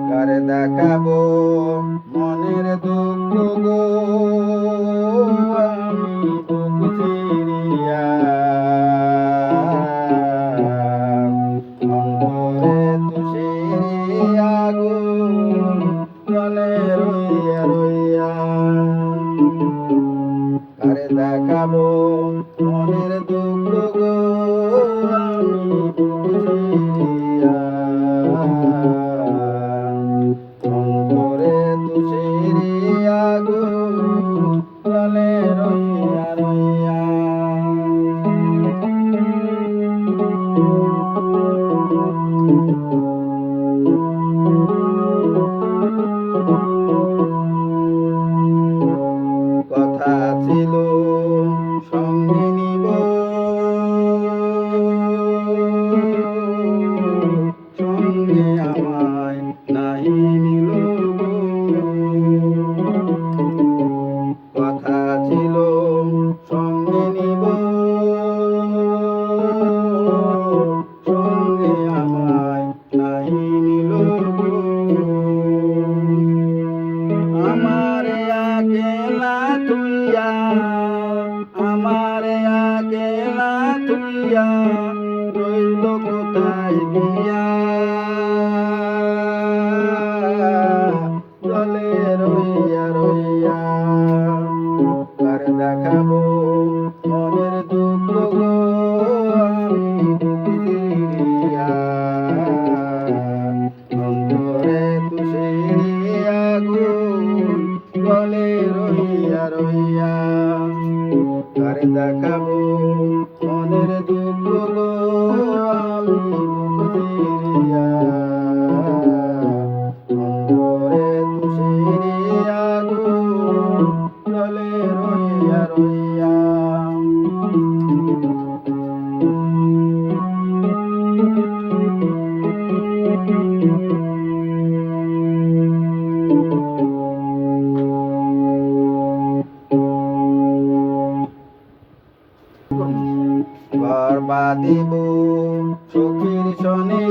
কারে দেখাবো মনের দুঃখ গো, আমি বুক চিরিয়া অন্তরে তুষেরি আগুন জলে রইয়া রইয়া। কারে দেখাবো মনের দুঃখ গো, আমি বুক চিরিয়া অন্তরে তুষেরি আগুন জলে রইয়া রইয়া। কথা ছিল সঙ্গে নিব, সঙ্গে আমায় নাহি নিল গো। কথা ছিল সঙ্গে নিব, সঙ্গে আমায় নাহি নিল গো। আমারে আকেলা তুইয়া, আমারে আকেলা তুইয়া রইল কোথায় গিয়া জলে রইয়া রইয়া। কারে দেখাবো মনের দুঃখ গো, আমি বুক চিরিয়া অন্তরে তুষেরি আগুন জলে রইয়া রইয়া। কারে দেখাবো মনের দুঃখ গো, আমি বুক চিরিয়া অন্তরে তুষেরি আগুন জলে রইয়া রইয়া। ঘর বাঁধিব সখীর সনে,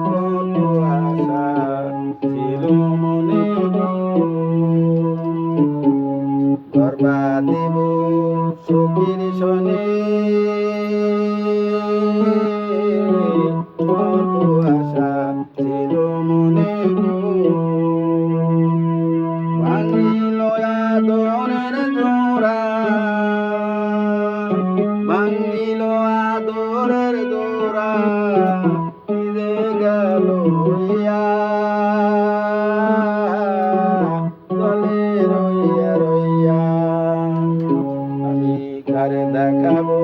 কত আশা ছিল মনে গো। ঘর বাঁধিব সখীর সনে, কত আশা ছিল মনে গো। ভাঙিল আদরের জোড়া, ভাঙিল আদরের জোড়া, ভিজে গেল হইয়া জলে রইয়া রইয়া। আমি কারে দেখাবো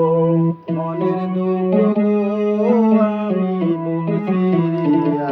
মনের দুঃখ গো, আমি বুক চিরিয়া